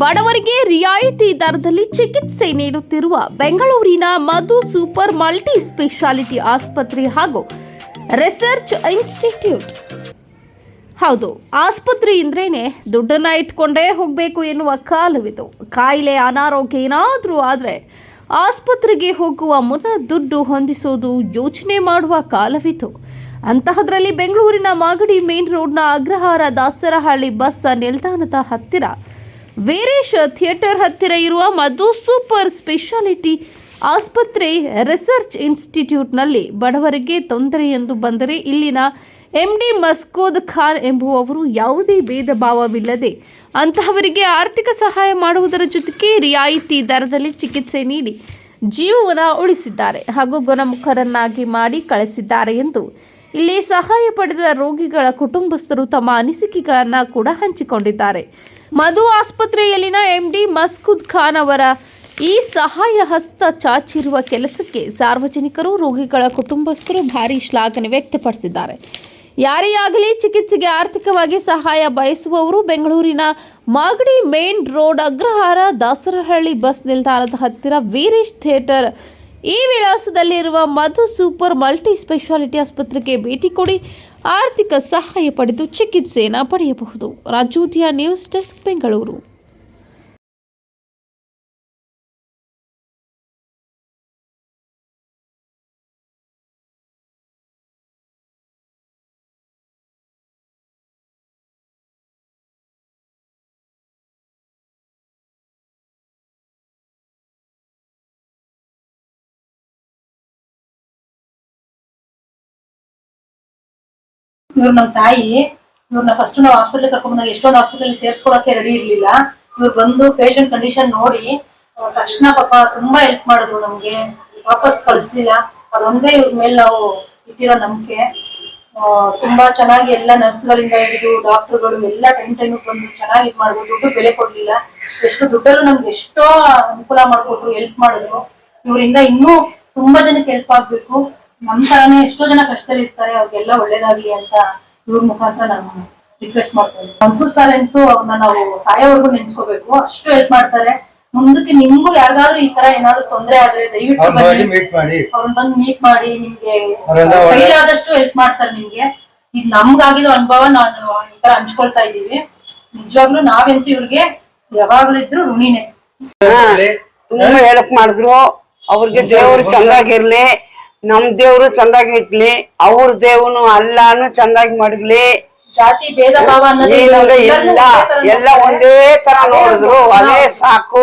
ಬಡವರಿಗೆ ರಿಯಾಯಿತಿ ದರದಲ್ಲಿ ಚಿಕಿತ್ಸೆ ನೀಡುತ್ತಿರುವ ಬೆಂಗಳೂರಿನ ಮಧು ಸೂಪರ್ ಮಲ್ಟಿ ಸ್ಪೆಷಾಲಿಟಿ ಆಸ್ಪತ್ರೆ ಹಾಗೂ ರಿಸರ್ಚ್ ಇನ್ಸ್ಟಿಟ್ಯೂಟ್. ಹೌದು, ಆಸ್ಪತ್ರೆ ಅಂದ್ರೇನೆ ದುಡ್ಡನ್ನ ಇಟ್ಕೊಂಡೇ ಹೋಗಬೇಕು ಎನ್ನುವ ಕಾಲವಿದು. ಕಾಯಿಲೆ ಅನಾರೋಗ್ಯ ಏನಾದರೂ ಆದರೆ ಆಸ್ಪತ್ರೆಗೆ ಹೋಗುವ ಮುನ್ನ ದುಡ್ಡು ಹೊಂದಿಸೋದು ಯೋಚನೆ ಮಾಡುವ ಕಾಲವಿತು. ಅಂತಹದ್ರಲ್ಲಿ ಬೆಂಗಳೂರಿನ ಮಾಗಡಿ ಮೇನ್ ರೋಡ್ನ ಅಗ್ರಹಾರ ದಾಸರಹಳ್ಳಿ ಬಸ್ ನಿಲ್ದಾಣದ ಹತ್ತಿರ ವೀರೇಶ್ ಥಿಯೇಟರ್ ಹತ್ತಿರ ಇರುವ ಮಧು ಸೂಪರ್ ಸ್ಪೆಷಾಲಿಟಿ ಆಸ್ಪತ್ರೆ ರಿಸರ್ಚ್ ಇನ್ಸ್ಟಿಟ್ಯೂಟ್ನಲ್ಲಿ ಬಡವರಿಗೆ ತೊಂದರೆ ಎಂದು ಬಂದರೆ ಇಲ್ಲಿನ MD ಮಸ್ಕೂದ್ ಖಾನ್ ಎಂಬುವವರು ಯಾವುದೇ ಭೇದ ಭಾವವಿಲ್ಲದೆ ಅಂತಹವರಿಗೆ ಆರ್ಥಿಕ ಸಹಾಯ ಮಾಡುವುದರ ಜೊತೆಗೆ ರಿಯಾಯಿತಿ ದರದಲ್ಲಿ ಚಿಕಿತ್ಸೆ ನೀಡಿ ಜೀವನ ಉಳಿಸಿದ್ದಾರೆ ಹಾಗೂ ಗುಣಮುಖರನ್ನಾಗಿ ಮಾಡಿ ಕಳಿಸಿದ್ದಾರೆ ಎಂದು ಇಲ್ಲಿ ಸಹಾಯ ಪಡೆದ ರೋಗಿಗಳ ಕುಟುಂಬಸ್ಥರು ತಮ್ಮ ಅನಿಸಿಕೆಗಳನ್ನು ಕೂಡ ಹಂಚಿಕೊಂಡಿದ್ದಾರೆ. ಮಧು ಆಸ್ಪತ್ರೆಯಲ್ಲಿನ MD ಮಸ್ಕೂದ್ ಖಾನ್ ಅವರ ಈ ಸಹಾಯ ಹಸ್ತ ಚಾಚಿರುವ ಕೆಲಸಕ್ಕೆ ಸಾರ್ವಜನಿಕರು, ರೋಗಿಗಳ ಕುಟುಂಬಸ್ಥರು ಭಾರಿ ಶ್ಲಾಘನೆ ವ್ಯಕ್ತಪಡಿಸಿದ್ದಾರೆ. ಯಾರೇ ಆಗಲಿ ಚಿಕಿತ್ಸೆಗೆ ಆರ್ಥಿಕವಾಗಿ ಸಹಾಯ ಬಯಸುವವರು ಬೆಂಗಳೂರಿನ Magadi main road Agrahara Dasarahalli bus ನಿಲ್ದಾಣದ ಹತ್ತಿರ ವೀರೇಶ್ ಥಿಯೇಟರ್ ಈ ವಿಳಾಸದಲ್ಲಿರುವ ಮಧು ಸೂಪರ್ ಮಲ್ಟಿ ಸ್ಪೆಷಾಲಿಟಿ ಆಸ್ಪತ್ರೆಗೆ ಭೇಟಿ ಕೊಡಿ ಆರ್ಥಿಕ ಸಹಾಯ ಪಡೆದು ಚಿಕಿತ್ಸೆಯನ್ನು ಪಡೆಯಬಹುದು. Rajyodaya news desk, Bengaluru. ಇವ್ರು ನಮ್ಮ ತಾಯಿ. ಇವ್ರನ್ನ ಫಸ್ಟ್ ನಾವು ಹಾಸ್ಪಿಟಲ್ ಕರ್ಕೊಂಡ್ಬಂದಾಗ ಎಷ್ಟೊಂದು ಹಾಸ್ಪಿಟಲ್ ಸೇರ್ಸ್ಕೊಳಕ್ಕೆ ರೆಡಿ ಇರ್ಲಿಲ್ಲ. ಇವ್ರು ಬಂದು ಪೇಷಂಟ್ ಕಂಡೀಷನ್ ನೋಡಿ ತಕ್ಷಣ ಪಾಪ ತುಂಬಾ ಹೆಲ್ಪ್ ಮಾಡಿದ್ರು. ನಮ್ಗೆ ವಾಪಸ್ ಕಳಿಸ್ಲಿಲ್ಲ. ಅದೊಂದೇ ಇವ್ರ ಮೇಲೆ ನಾವು ಇಟ್ಟಿರೋ ನಂಬಿಕೆ. ತುಂಬಾ ಚೆನ್ನಾಗಿ ಎಲ್ಲ ನರ್ಸ್ಗಳಿಂದ ಹಿಡಿದು ಡಾಕ್ಟರ್ಗಳು ಎಲ್ಲ ಟೈಮ್ ಬಂದು ಚೆನ್ನಾಗಿ ಇದು ಮಾಡಿದ್ರು. ದುಡ್ಡು ಬೆಲೆ ಕೊಡ್ಲಿಲ್ಲ. ಎಷ್ಟು ದುಡ್ಡಲ್ಲೂ ನಮ್ಗೆ ಎಷ್ಟೋ ಅನುಕೂಲ ಮಾಡ್ಕೊಟ್ರು, ಹೆಲ್ಪ್ ಮಾಡಿದ್ರು. ಇವರಿಂದ ಇನ್ನೂ ತುಂಬಾ ಜನಕ್ಕೆ ಹೆಲ್ಪ್ ಆಗ್ಬೇಕು. ನಮ್ ತರಾನೇ ಎಷ್ಟೋ ಜನ ಕಷ್ಟದಲ್ಲಿ ಇರ್ತಾರೆ, ಅವ್ರಿಗೆಲ್ಲ ಒಳ್ಳೇದಾಗ್ಲಿ ಅಂತ ಇವ್ರ ಮುಖಾಂತರ ನಾನು ರಿಕ್ವೆಸ್ಟ್ ಮಾಡ್ತೇನೆ. ಮನ್ಸೂರ್ ಸರ್ ಅಂತೂ ಅವ್ರನ್ನ ನಾವು ಸಾಯೋವರೆಗೂ ನೆನ್ಸ್ಕೋಬೇಕು, ಅಷ್ಟು ಹೆಲ್ಪ್ ಮಾಡ್ತಾರೆ. ಮುಂದಕ್ಕೆ ನಿಮ್ಗೂ ಯಾರಿಗಾದ್ರೂ ಈ ತರ ಏನಾದ್ರು ತೊಂದರೆ ಆದ್ರೆ ದಯವಿಟ್ಟು ಅವ್ರನ್ನ ಬಂದು ಮೀಟ್ ಮಾಡಿ, ನಿಮ್ಗೆ ಕೈಲಾದಷ್ಟು ಹೆಲ್ಪ್ ಮಾಡ್ತಾರೆ. ನಿಮ್ಗೆ ಇದು ನಮ್ಗಾಗಿರೋ ಅನುಭವ ನಾನು ಈ ತರ ಹಂಚ್ಕೊಳ್ತಾ ಇದ್ದೀವಿ. ನಿಜವಾಗ್ಲೂ ನಾವಂತೂ ಇವ್ರಿಗೆ ಯಾವಾಗ್ಲೂ ಇದ್ರು ಋಣಿನೇ. ತುಂಬಾ ಹೆಲ್ಪ್ ಮಾಡಿದ್ರು. ಅವ್ರಿಗೆ ದೇವ್ರು ಚಂದಾಗಿರ್ಲಿ, ನಮ್ ದೇವ್ರು ಚಂದಾಗಿ ಇಟ್ಲಿ, ಅವ್ರ ದೇವ್ನು ಅಲ್ಲಾನು ಚಂದಾಗಿ ಮಡಗ್ಲಿ. ಜಾತಿ ಭೇದ ಭಾವ ಇಲ್ಲ, ಎಲ್ಲ ಒಂದೇ ತರ ನೋಡಿದ್ರು, ಅದೇ ಸಾಕು.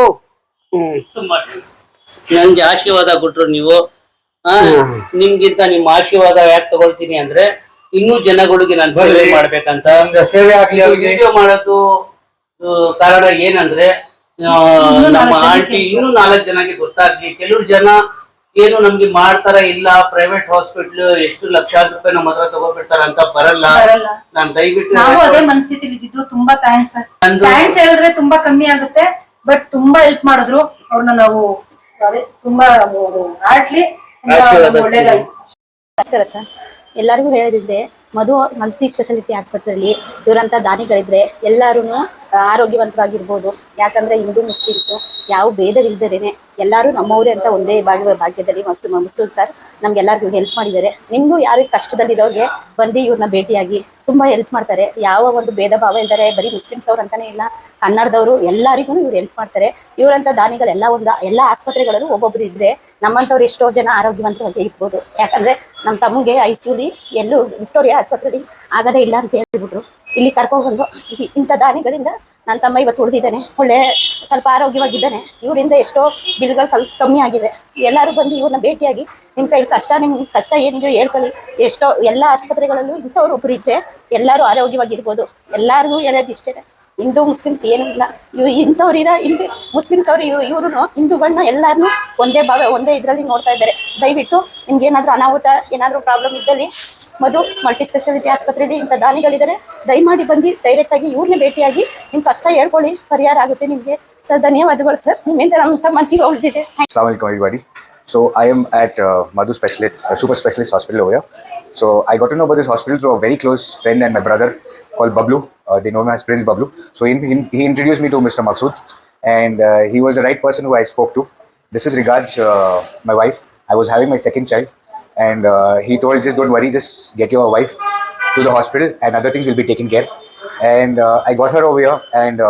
ನನ್ಗೆ ಆಶೀರ್ವಾದ ಕೊಟ್ರು ನೀವು. ನಿಮ್ಗಿಂತ ನಿಮ್ಮ ಆಶೀರ್ವಾದ ಯಾಕೆ ತಗೊಳ್ತೀನಿ ಅಂದ್ರೆ ಇನ್ನೂ ಜನಗಳಿಗೆ ನಾನು ಸೇವೆ ಮಾಡ್ಬೇಕಂತ. ಸೇವೆ ಆಗ್ಲಿ ಅವ್ರಿಗೆ ಮಾಡೋದು ಕಾರಣ ಏನಂದ್ರೆ ನಮ್ಮ ಆಂಟಿ ಇನ್ನೂ 4 ಜನಕ್ಕೆ ಗೊತ್ತಾಗ್ಲಿ. ಕೆಲವ್ರು ಜನ ಏನು ನಮ್ಗೆ ಮಾಡ್ತಾರ ಇಲ್ಲ, ಪ್ರೈವೇಟ್ ಹಾಸ್ಪಿಟ್ಲ್ ಎಷ್ಟು ಲಕ್ಷಾಂತರ ರೂಪಾಯಿ ನಮ್ಮ ಹತ್ರ ತಗೋಬಿಡ್ತಾರ ಅಂತ ಬರಲ್ಲ. ನಾನ್ ದಯವಿಟ್ಟು ನಾವು ಅದೇ ಮನಸ್ಥಿತಿಲಿ ಇದ್ದಿದ್ದು. ತುಂಬಾ ಥ್ಯಾಂಕ್ಸ್ ಹೇಳಿದ್ರೆ ತುಂಬಾ ಕಮ್ಮಿ ಆಗುತ್ತೆ. ಬಟ್ ತುಂಬಾ ಹೆಲ್ಪ್ ಮಾಡಿದ್ರು. ಅವ್ರನ್ನ ನಾವು ತುಂಬಾ ಆಡ್ಲಿ, ಒಳ್ಳೇದಾಯ್ತು. ನಮಸ್ಕಾರ ಸರ್. ಎಲ್ಲರಿಗೂ ಹೇಳಿದ್ರೆ ಮಧು ಮಲ್ಟಿ ಸ್ಪೆಷಾಲಿಟಿ ಆಸ್ಪತ್ರೆಯಲ್ಲಿ ಇವರಂತ ದಾನಿಗಳಿದ್ರೆ ಎಲ್ಲರೂ ಆರೋಗ್ಯವಂತರಾಗಿರ್ಬೋದು. ಯಾಕಂದ್ರೆ ಹಿಂದೂ ಮುಸ್ಲಿಮ್ಸು ಯಾವ ಭೇದವಿಲ್ದೇನೆ ಎಲ್ಲರೂ ನಮ್ಮವರೇ ಅಂತ ಒಂದೇ ಭಾಗ್ಯದಲ್ಲಿ ಮಸೂದ್ ಸರ್ ನಮ್ಗೆಲ್ಲರಿಗೂ ಹೆಲ್ಪ್ ಮಾಡಿದ್ದಾರೆ. ನಿಮಗೂ ಯಾರಿಗೆ ಕಷ್ಟದಲ್ಲಿರೋರಿಗೆ ಬಂದು ಇವ್ರನ್ನ ಭೇಟಿಯಾಗಿ ತುಂಬಾ ಹೆಲ್ಪ್ ಮಾಡ್ತಾರೆ. ಯಾವ ಒಂದು ಭೇದ ಭಾವ ಇದ್ದಾರೆ, ಬರೀ ಮುಸ್ಲಿಮ್ಸ್ ಅವ್ರು ಅಂತಾನೆ ಇಲ್ಲ, ಕನ್ನಡದವರು ಎಲ್ಲರಿಗೂ ಇವ್ರು ಹೆಲ್ಪ್ ಮಾಡ್ತಾರೆ. ಇವರಂತ ದಾನಿಗಳೆಲ್ಲ ಎಲ್ಲ ಆಸ್ಪತ್ರೆಗಳಲ್ಲೂ ಒಬ್ಬೊಬ್ರು ಇದ್ರೆ ನಮ್ಮಂಥವ್ರು ಎಷ್ಟೋ ಜನ ಆರೋಗ್ಯವಂತರಾಗಿ ಇರ್ಬೋದು. ಯಾಕಂದ್ರೆ ನಮ್ಮ ತಮ್ಮಗೆ ICUಲಿ ಎಲ್ಲೂ ವಿಕ್ಟೋರಿಯಾ ಆಸ್ಪತ್ರೆಯಲ್ಲಿ ಆಗದೇ ಇಲ್ಲ ಅಂತ ಹೇಳ್ಬಿಟ್ರು. ಇಲ್ಲಿ ಕರ್ಕೊಂಡ್ಬಂದು ಇಂಥ ದಾನಿಗಳಿಂದ ನನ್ನ ತಮ್ಮ ಇವತ್ತು ಉಳಿದಿದ್ದಾನೆ, ಒಳ್ಳೆ ಸ್ವಲ್ಪ ಆರೋಗ್ಯವಾಗಿದ್ದಾನೆ. ಇವರಿಂದ ಎಷ್ಟೋ ಬಿಲ್ಗಳು ಕಮ್ಮಿ ಆಗಿದೆ. ಎಲ್ಲರೂ ಬಂದು ಇವ್ರನ್ನ ಭೇಟಿಯಾಗಿ ನಿಮ್ಮ ಕಷ್ಟ ಏನಿದೆಯೋ ಹೇಳ್ಕೊಳ್ಳಿ. ಎಷ್ಟೋ ಎಲ್ಲ ಆಸ್ಪತ್ರೆಗಳಲ್ಲೂ ಇಂಥವ್ರು ಒಬ್ರು ಇದ್ರೆ ಎಲ್ಲರೂ ಆರೋಗ್ಯವಾಗಿರ್ಬೋದು. ಎಲ್ಲರಿಗೂ ಹೇಳೋದಿಷ್ಟೇ, ಹಿಂದೂ ಮುಸ್ಲಿಮ್ಸ್ ಏನೂ ಇಲ್ಲ. ಇಂಥವ್ರಿರ ಹಿಂದೂ ಮುಸ್ಲಿಮ್ಸ್ ಅವರು ಇವರು ಹಿಂದೂಗಳನ್ನ ಎಲ್ಲರನ್ನೂ ಒಂದೇ ಇದರಲ್ಲಿ ನೋಡ್ತಾ ಇದ್ದಾರೆ. ದಯವಿಟ್ಟು ನಿಮ್ಗೆ ಏನಾದರೂ ಅನಾಹುತ ಏನಾದರೂ ಪ್ರಾಬ್ಲಮ್ ಇದ್ದಲ್ಲಿ ಮಧು ಮಲ್ಟಿ ಸ್ಪೆಷಾಲಿಟಿ ಆಸ್ಪತ್ರೆಯಲ್ಲಿ ಇಂಥ ದಾನಿಗಳಿದ್ದಾರೆ. ದಯಮಾಡಿ ಬಂದು ಡೈರೆಕ್ಟಾಗಿ ಇವ್ರನ್ನೇ ಭೇಟಿಯಾಗಿ ನಿಮ್ಮ ಕಷ್ಟ ಹೇಳ್ಕೊಳ್ಳಿ, ಪರಿಹಾರ ಆಗುತ್ತೆ ನಿಮಗೆ. ಸರ್ ಧನ್ಯವಾದಗಳು ಸರ್, ನಿಮ್ಮಿಂದ ನಮ್ಮ ಮನಸ್ಸಿಗೆ ಉಳಿದಿದೆ. Assalamu alaikum everybody. So I am at Madhu Super Specialist Hospital over here. So I got to know about this hospital through a very close friend and my brother. called Bablu. They know him as Prince Bablu. So he introduced me to Mr. Maksud, and he was the right person who I spoke to. This is regards my wife. I was having my second child, and he told, just don't worry, just get your wife to the hospital, and other things will be taken care. And I got her over here, and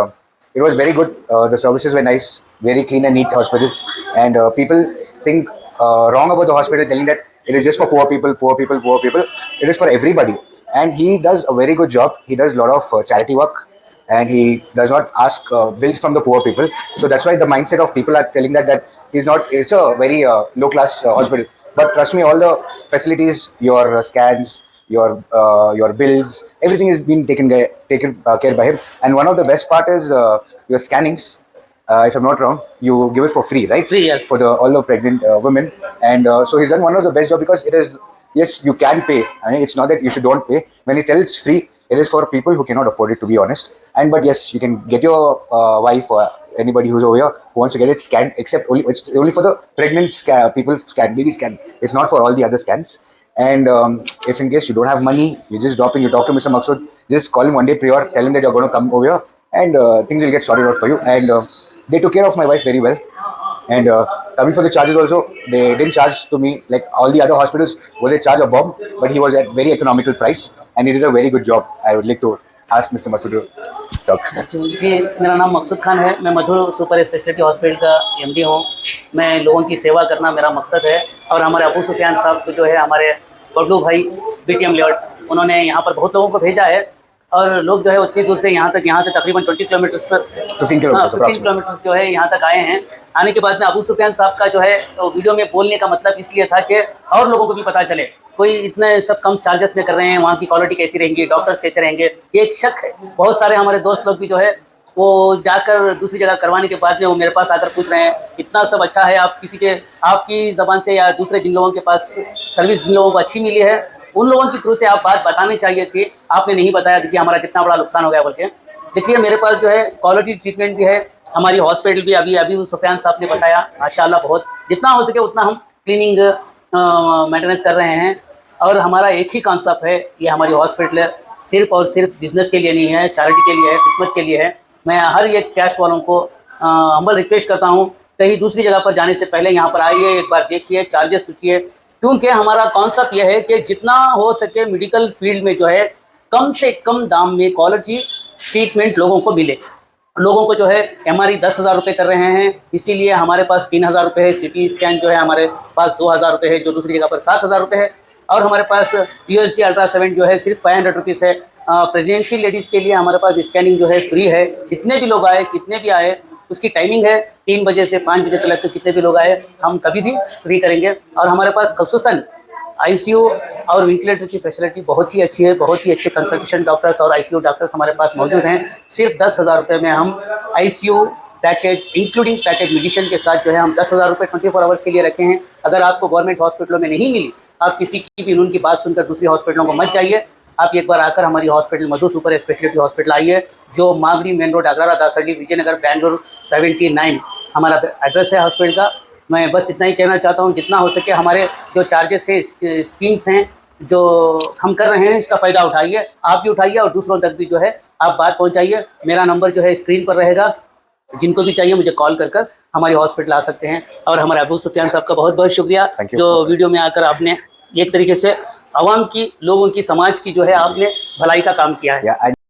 it was very good. The services were nice, very clean and neat hospital. And people think wrong about the hospital, telling that it is just for poor people, poor people, poor people. It is for everybody. And he does a very good job. He does a lot of charity work, and he does not ask bills from the poor people. So that's why the mindset of people are telling that he's not. It's a very low class hospital. But trust me, all the facilities, your scans, your bills, everything is being taken care by him. And one of the best part is your scannings. If I'm not wrong, you give it for free, right? Free, yes. For all the pregnant women. And so he's done one of the best job, because it is, yes, you can pay. I mean, it's not that you should don't pay. When he tells free, it is for people who cannot afford it, to be honest. But yes, you can get your wife or anybody who's over here who wants to get it scanned, except it's only for the pregnant people scan, baby scan. It's not for all the other scans. And if in case you don't have money, you just drop in, you talk to Mr. Maksud, just call him one day prior, tell him that you're going to come over here, and things will get sorted out for you. And they took care of my wife very well. And coming for the charges also, they didn't charge to me like all the other hospitals where they charge a bomb, but he was at very economical price, and he did a very good job. I would like to ask Mr. Maksud to talk. जी, मेरा नाम मकसूद खान है। मैं मधुर super speciality hospital का MD हूँ। मैं लोगों की सेवा करना मेरा मकसद है। और हमारे अबू सुफियान साहब को जो है, हमारे बबलू भाई बीटीएम लेआउट, उन्होंने यहाँ पर बहुत लोगों को भेजा है। और लोग जो है उतनी दूर से यहाँ से तकरीबन 20 किलोमीटर 15 किलोमीटर जो है यहाँ तक आए हैं। आने के बाद में अबू सुफियान साहब का जो है वीडियो में बोलने का मतलब इसलिए था कि और लोगों को भी पता चले, कोई इतने सब कम चार्जेस में कर रहे हैं, वहाँ की क्वालिटी कैसी रहेंगी, डॉक्टर्स कैसे रहेंगे, ये एक शक है। बहुत सारे हमारे दोस्त लोग भी जो है वो जाकर दूसरी जगह करवाने के बाद में वो मेरे पास आकर पूछ रहे हैं, इतना सब अच्छा है, आप आपकी ज़बान से या दूसरे जिन लोगों के पास सर्विस जिन लोगों को अच्छी मिली है, उन लोगों के थ्रू से आप बात बतानी चाहिए थी, आपने नहीं बताया। देखिए हमारा कितना बड़ा नुकसान हो गया बोल के। देखिए मेरे पास जो है क्वालिटी ट्रीटमेंट भी है। हमारी हॉस्पिटल भी अभी सुफियान साहब ने बताया, माशाल्लाह बहुत जितना हो सके उतना हम क्लीनिंग मेंटेनेंस कर रहे हैं। और हमारा एक ही कॉन्सेप्ट है, ये हमारी हॉस्पिटल सिर्फ और सिर्फ बिजनेस के लिए नहीं है, चैरिटी के लिए है, खिदमत के लिए है। मैं हर एक कैश वालों को हम्बल रिक्वेस्ट करता हूँ, कहीं दूसरी जगह पर जाने से पहले यहाँ पर आइए, एक बार देखिए, चार्जेस पूछिए, क्योंकि हमारा कॉन्सेप्ट यह है कि जितना हो सके मेडिकल फील्ड में जो है कम से कम दाम में क्वालिटी ट्रीटमेंट लोगों को मिले। लोगों को जो है MRI 10,000 रुपये कर रहे हैं, इसीलिए हमारे पास 3,000 रुपये है। CT स्कैन जो है हमारे पास 2,000 रुपये है, जो दूसरी जगह पर 7,000 रुपये है। और हमारे पास USG अल्ट्रासाउंड जो है सिर्फ 500 रुपीज़ है। प्रेगनेंसी लेडीज़ के लिए हमारे पास स्कैनिंग जो है फ्री है। जितने भी लोग आए, कितने भी आए, उसकी टाइमिंग है 3 बजे से 5 बजे तक, कितने भी लोग आए हम कभी भी फ्री करेंगे। और हमारे पास ख़ुसूसन ICU और वेंटिलेटर की फैसिलिटी बहुत ही अच्छी है, बहुत ही अच्छे कंसल्टेशन डॉक्टर्स और ICU डॉक्टर्स हमारे पास मौजूद हैं। सिर्फ 10,000 रुपये में हम ICU package including package medicine के साथ जो है हम 10,000 रुपये 24 आवर्स के लिए रखे हैं। अगर आपको गवर्नमेंट हॉस्पिटलों में नहीं मिली, आप किसी की भी उनकी बात सुनकर दूसरी हॉस्पिटलों को मत जाइए। आप एक बार आकर हमारी हॉस्पिटल मधु सुपर स्पेशलिटी हॉस्पिटल आइए, जो मागड़ी मेन रोड, अग्रारा, दासरडी, विजयनगर, बेंगलुरु 79 हमारा एड्रेस है हॉस्पिटल का। मैं बस इतना ही कहना चाहता हूँ, जितना हो सके हमारे जो चार्जेस है, स्कीम्स हैं जो हम कर रहे हैं, इसका फ़ायदा उठाइए, आप भी उठाइए और दूसरों तक भी जो है आप बात पहुँचाइए। मेरा नंबर जो है स्क्रीन पर रहेगा, जिनको भी चाहिए मुझे कॉल कर हमारी हॉस्पिटल आ सकते हैं। और हमारे अबू सुफियान साहब का बहुत बहुत शुक्रिया, जो वीडियो में आकर आपने एक तरीके से आवाम की, लोगों की, समाज की जो है आपने भलाई का काम किया है।